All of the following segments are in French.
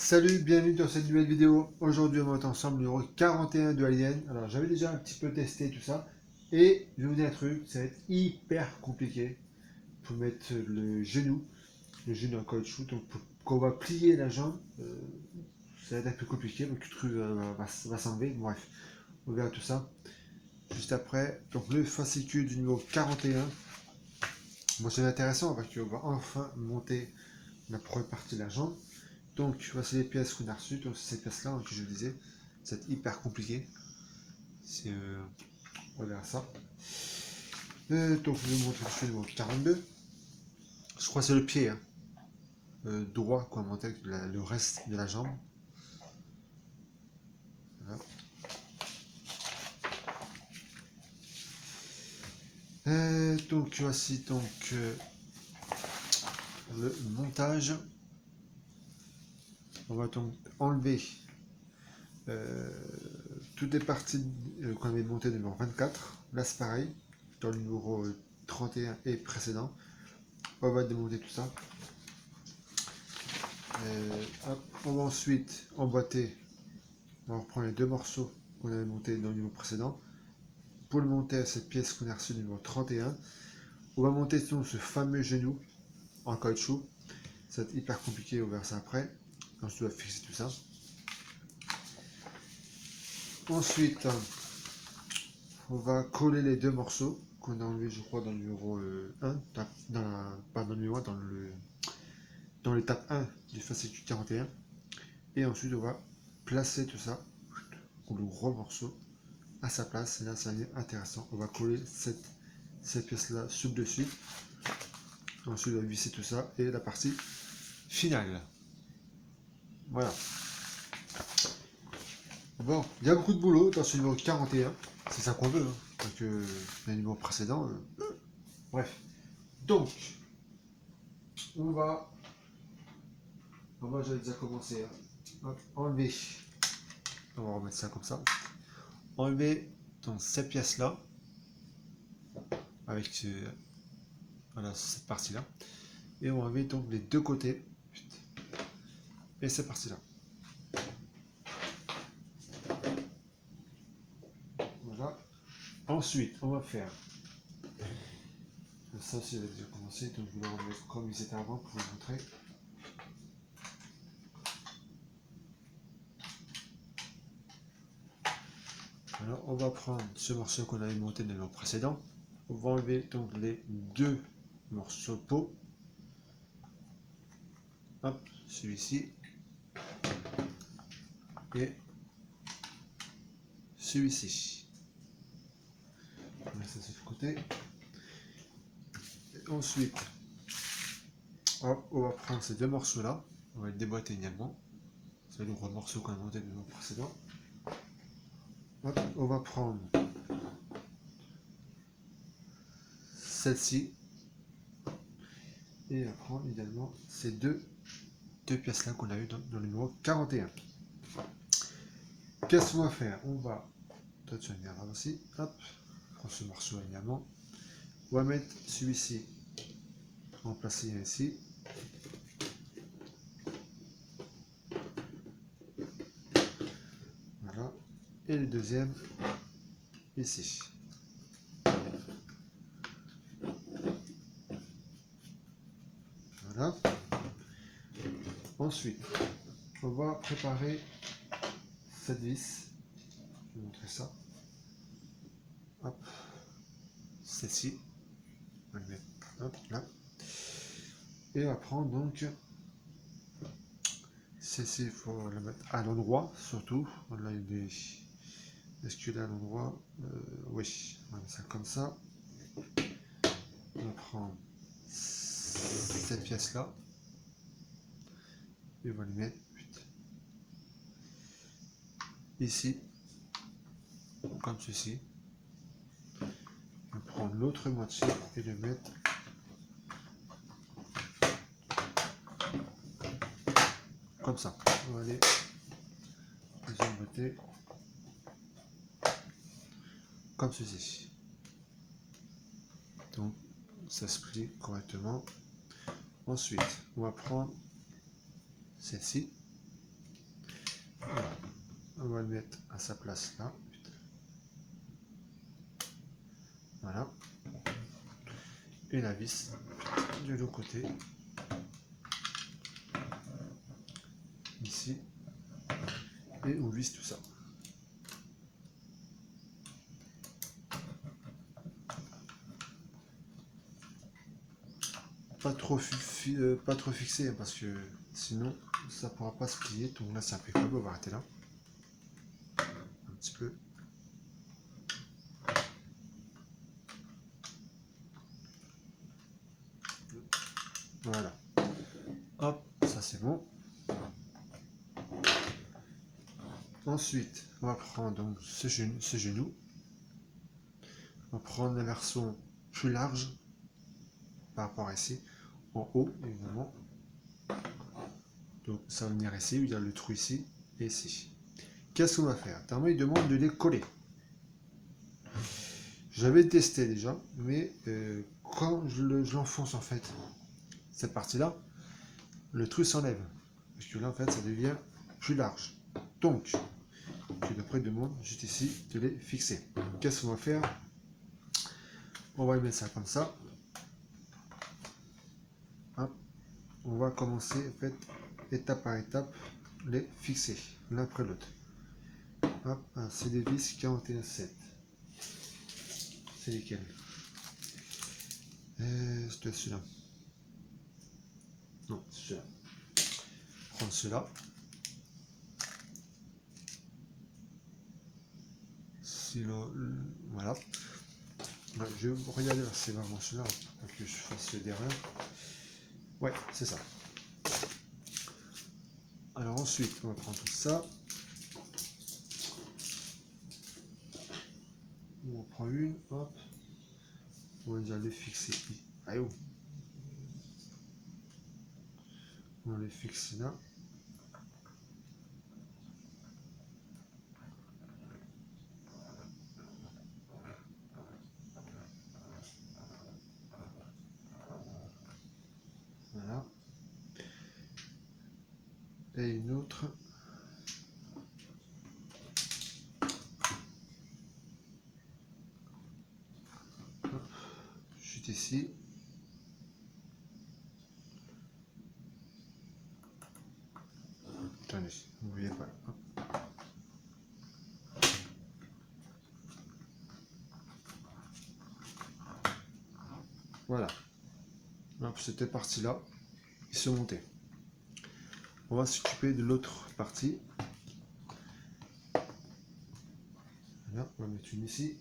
Salut, bienvenue dans cette nouvelle vidéo. Aujourd'hui, on va être ensemble numéro 41 de Alien. Alors, j'avais déjà un petit peu testé tout ça. Et je vais vous dire un truc, ça va être hyper compliqué pour mettre le genou en caoutchouc. Donc, quand on va plier la jambe, ça va être un peu compliqué. Donc, le truc va s'enlever. Bref, on verra tout ça juste après. Donc, le fascicule du numéro 41. Bon, c'est intéressant parce qu'on va enfin monter la première partie de la jambe. Donc, voici les pièces qu'on a reçues. Donc, c'est ces pièces-là que je vous disais. C'est hyper compliqué. C'est, on verra ça. Donc, je vais vous montrer le numéro 42. Je crois que c'est le pied hein, droit qu'on a monté avec le reste de la jambe. Voilà. Donc, voici donc le montage. On va donc enlever toutes les parties qu'on avait montées de numéro 24. Là, c'est pareil. Dans le numéro 31 et précédent. On va démonter tout ça. On va ensuite emboîter. On va reprendre les deux morceaux qu'on avait montés dans le numéro précédent. Pour le monter à cette pièce qu'on a reçue numéro 31, on va monter ce fameux genou en caoutchouc. Ça va être hyper compliqué, on verra ça après. Ensuite, on va fixer tout ça. Ensuite, on va coller les deux morceaux qu'on a enlevés, je crois, dans le numéro 1, pas dans le numéro 1, dans l'étape 1 du fascicule 41. Et ensuite, on va placer tout ça, le gros morceau, à sa place. Et là, ça va être intéressant. On va coller cette pièce-là sous le dessus. Ensuite, on va visser tout ça et la partie finale. Voilà. Bon, il y a beaucoup de boulot dans ce numéro 41. C'est ça qu'on veut. Hein. Donc, le numéro précédent. Bref. Donc, on va. Moi, j'avais déjà commencé. Hein. Hop, enlever. On va remettre ça comme ça. Enlever donc, cette pièce-là. Avec voilà, cette partie-là. Et on va enlever donc les deux côtés. Et cette partie-là. Voilà. Ensuite, on va faire. Ça aussi, j'avais déjà commencé. Donc, je vais le remettre comme il était avant pour vous montrer. Alors, on va prendre ce morceau qu'on avait monté dans le précédent. On va enlever donc les deux morceaux de peau. Hop, celui-ci. Et celui-ci. On met ça sur le côté. Et ensuite, hop, on va prendre ces deux morceaux-là. On va les déboîter également. C'est le gros morceau qu'on a monté dans le précédent. Hop, on va prendre celle-ci. Et on va prendre également ces deux pièces-là qu'on a eu dans le numéro 41. Qu'est-ce qu'on va faire? On va. Toi, tu vas venir là aussi. Hop, prends ce morceau également. On va mettre celui-ci en placer ici. Voilà. Et le deuxième ici. Voilà. Ensuite, on va préparer cette vis. Je vais vous montrer ça. Hop. Celle-ci. On va le mettre hop, là. Et on va prendre donc celle-ci, il faut la mettre à l'endroit, surtout. Là, il y a des. Est-ce qu'il est à l'endroit oui, on va mettre ça comme ça. On va prendre cette pièce-là. Et on va le mettre ici, comme ceci. On va prendre l'autre moitié et le mettre comme ça. On va aller deuxième côté, comme ceci. Donc, ça se plie correctement. Ensuite, on va prendre celle-ci. Voilà. On va le mettre à sa place là. Voilà. Et la vis de l'autre côté. Ici. Et on visse tout ça. Pas trop fixé parce que sinon ça pourra pas se plier. Donc là c'est impeccable, on va arrêter là. Un petit peu. Voilà. Hop, ça c'est bon. Ensuite, on va prendre donc ce genou. On va prendre la version plus large par rapport à ici, en haut évidemment. Donc ça va venir ici, il y a le trou ici et ici. Qu'est-ce qu'on va faire? Normalement, il demande de les coller. J'avais testé déjà, mais quand je l'enfonce en fait, cette partie-là, le trou s'enlève. Parce que là, en fait, ça devient plus large. Donc, je d'après demande juste ici de les fixer. Qu'est-ce qu'on va faire? On va mettre ça comme ça. Hop. On va commencer, en fait, étape par étape, les fixer, l'un après l'autre. Hop, c'est des vis 41,7. C'est lesquels? C'est celui-là. Non, c'est celui-là. Prendre celui-là. Voilà. Je vais regarder si c'est vraiment celui-là, pour que je fasse d'erreur. Ouais, c'est ça. Alors ensuite, on va prendre tout ça. On en prend une, hop. On va déjà les fixer. Ah, oh. On va les fixer là. Voilà. Et une autre. Hop. Juste ici. Attendez, vous ne voyez pas. Hop. Voilà. Hop, cette partie-là, ils sont montés. On va s'occuper de l'autre partie. Voilà, on va mettre une ici.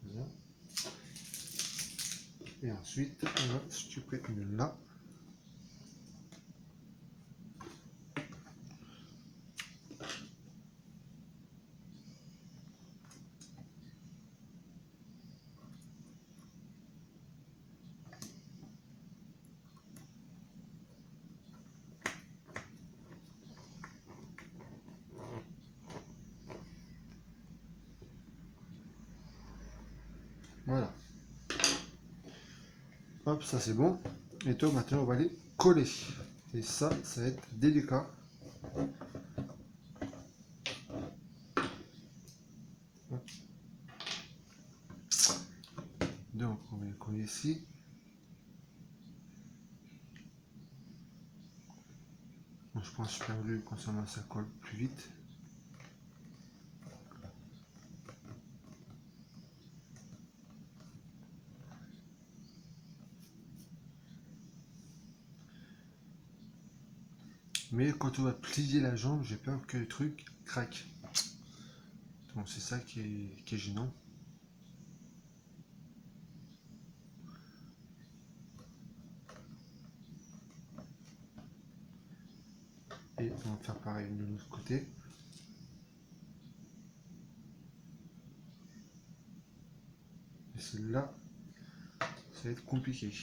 Voilà. Et ensuite, on va s'occuper de là. Voilà. Hop, ça c'est bon. Et toi, maintenant, on va les coller. Et ça va être délicat. Hop. Donc, on va les coller ici. Bon, je pense super glue, comme ça colle plus vite. Mais quand on va plier la jambe, j'ai peur que le truc craque. Donc c'est ça qui est gênant. Et on va faire pareil de l'autre côté. Et celle-là, ça va être compliqué.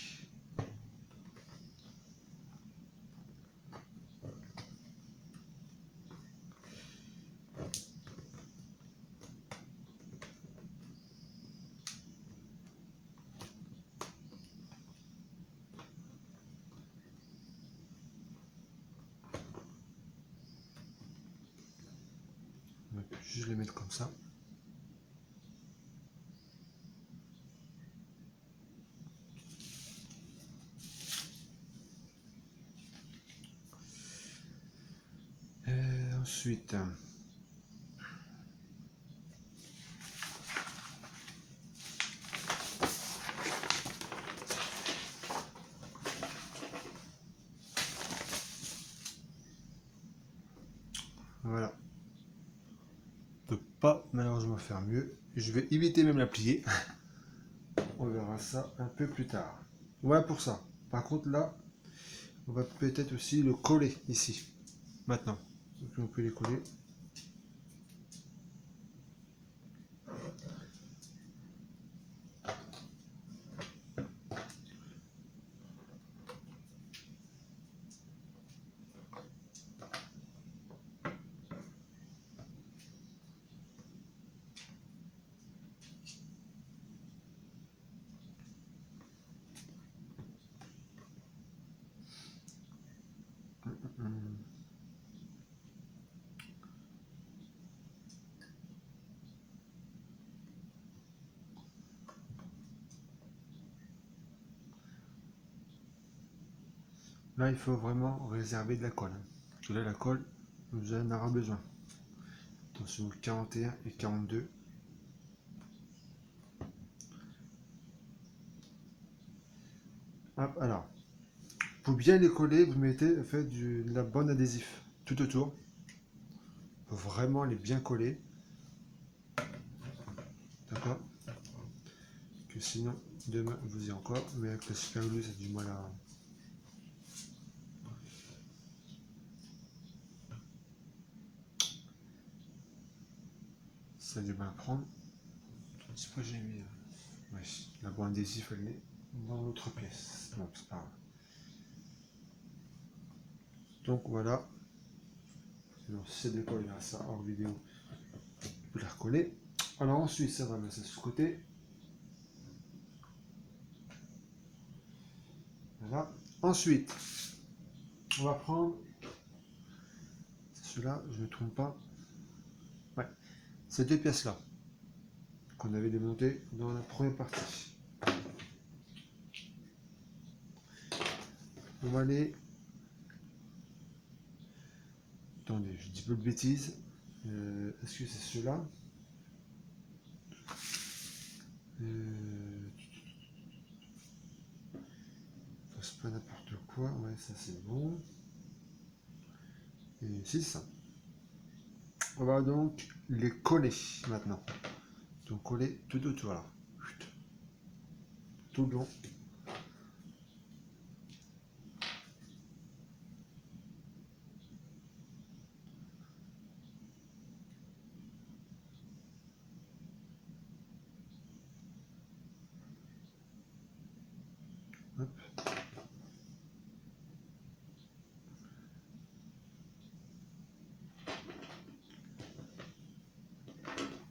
Je vais les mettre comme ça. Ensuite, voilà. Je peux pas malheureusement faire mieux. Je vais éviter même la plier. On verra ça un peu plus tard. Voilà pour ça. Par contre là, on va peut-être aussi le coller ici. Maintenant. Donc on peut les coller. Là, il faut vraiment réserver de la colle. Parce que là, la colle, vous en aurez besoin. Attention, 41 et 42. Hop, alors, pour bien les coller, vous mettez de la bonne adhésif tout autour. Il faut vraiment les bien coller. D'accord? Que sinon, demain, vous y encore. Mais avec le super glue, ça a du mal à... Ça a du mal à prendre. Je sais pas, j'ai mis... Ouais, la bonne adhésif, elle est dans l'autre pièce. Non, c'est pas grave. Donc voilà. Alors, si c'est de coller à ça hors vidéo, je peux la recoller. Alors ensuite, ça va mettre ça sur le côté. Voilà. Ensuite, on va prendre celui-là, je ne me trompe pas. Ouais, ces deux pièces-là qu'on avait démontées dans la première partie. On va aller. Attendez, je dis peu de bêtises. Est-ce que c'est ceux-là? C'est pas n'importe quoi. Ouais, ça c'est bon. Et c'est ça. On va donc les coller maintenant. Donc coller tout autour là. Tout le long. Hop.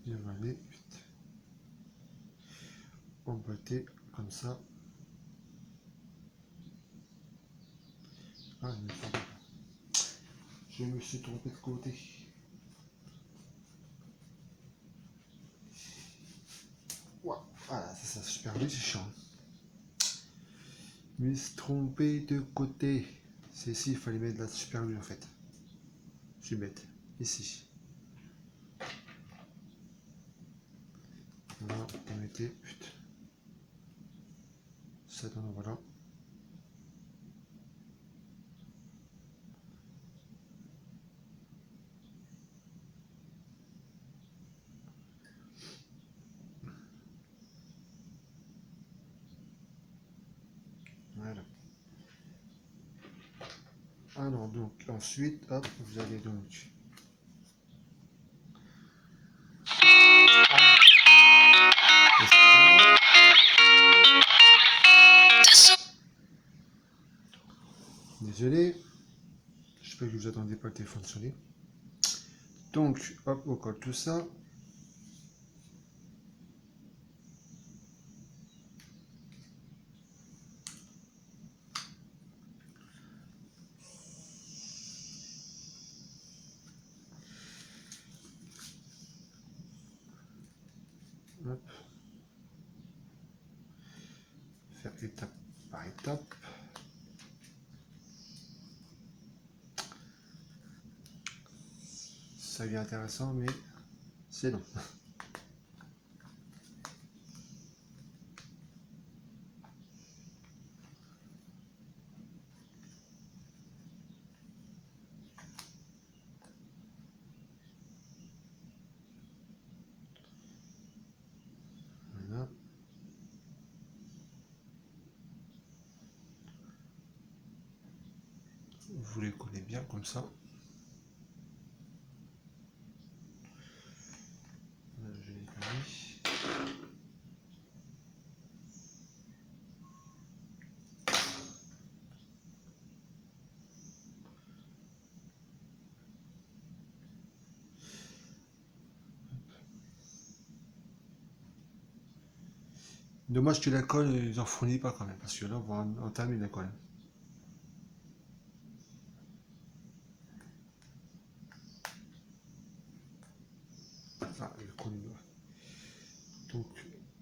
Et on va aller emboîter comme ça. Ah, je me suis trompé de côté. Ouais. Voilà, ça super vite, c'est chiant. Je me suis trompé de côté. C'est ici, il fallait mettre de la super glue en fait. Je suis bête. Ici. Voilà, on mettait. Ça donne, voilà. Voilà. Alors donc ensuite, hop, vous allez donc. Désolé, je sais pas que vous attendez pas le téléphone sonner. Donc, hop, on colle tout ça. Hop. Faire étape par étape. Ça devient intéressant, mais c'est long. Voilà. Vous les collez bien comme ça. Là, je l'ai mis. Dommage que la colle, ils en fournissent pas quand même, parce que là, on va entamer la colle. Ah, le colle, donc,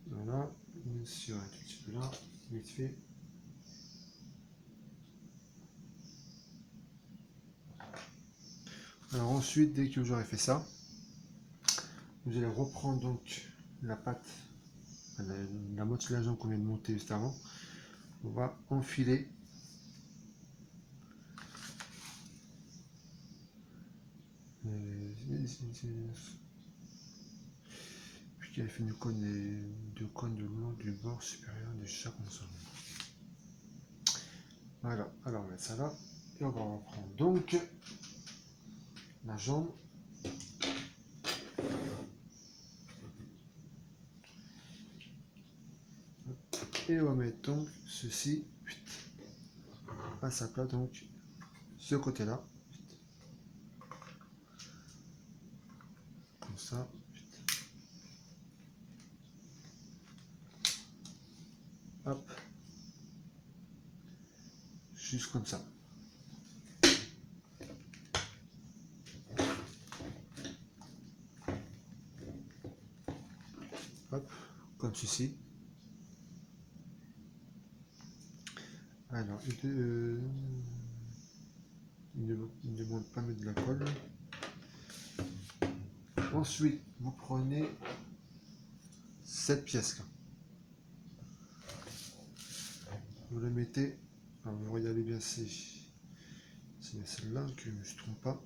voilà, bien sûr, un tout petit peu là, vite fait. Alors ensuite, dès que vous aurez fait ça, vous allez reprendre donc la pâte, la moitié de la jambe qu'on vient de monter juste avant. On va enfiler puis elle fait deux cônes de long du bord supérieur de chaque ensemble. Voilà, alors on va mettre ça là et on va reprendre donc la jambe. Et on va mettre donc ceci à sa place, donc ce côté là, comme ça, hop, juste comme ça. Hop, comme ceci. Alors, il ne demande pas de mettre de la colle. Ensuite, vous prenez cette pièce là. Vous la mettez. Alors, vous regardez bien, c'est celle-là que je ne me trompe pas.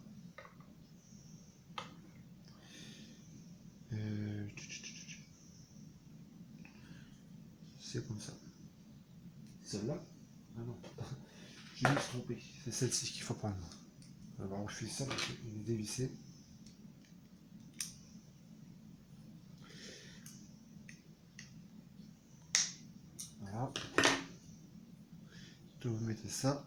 C'est comme ça. Celle-là? Ah non, je me suis trompé. C'est celle-ci qu'il faut prendre. Alors, je fais ça parce qu'il est dévissé. Voilà. Donc, vous mettez ça.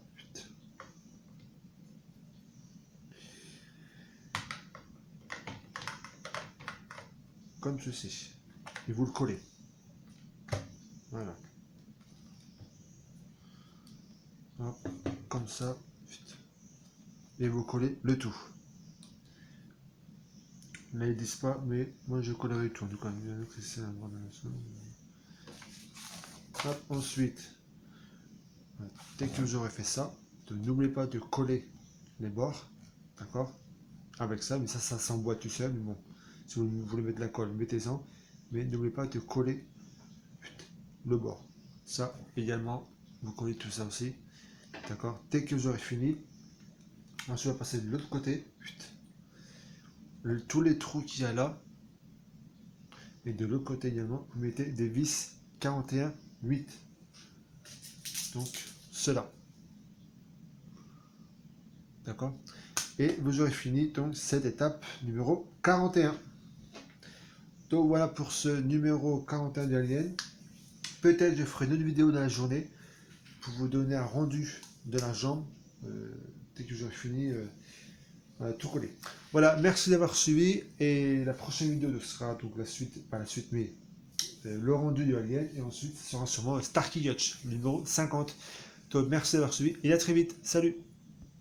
Comme ceci. Et vous le collez. Voilà. Hop, comme ça. Et vous collez le tout. Là, ils disent pas, mais moi je collerai tout. En tout cas, c'est un bon. Hop, ensuite, dès que vous aurez fait ça, n'oubliez pas de coller les bords. D'accord? Avec ça, mais ça s'emboîte tout seul. Mais bon, si vous voulez mettre de la colle, mettez-en. Mais n'oubliez pas de coller le bord. Ça également, vous collez tout ça aussi. D'accord? Dès que vous aurez fini, ensuite on va passer de l'autre côté. Tous les trous qu'il y a là. Et de l'autre côté également, vous mettez des vis 41,8. Donc cela. D'accord? Et vous aurez fini donc cette étape numéro 41. Donc voilà pour ce numéro 41 de Alien. Peut-être je ferai une autre vidéo dans la journée pour vous donner un rendu de la jambe dès que j'aurai fini tout collé. Voilà, merci d'avoir suivi et la prochaine vidéo sera donc la suite, pas la suite mais le rendu de Alien et ensuite ce sera sûrement Starkey Yacht numéro 50. Donc merci d'avoir suivi et à très vite. Salut!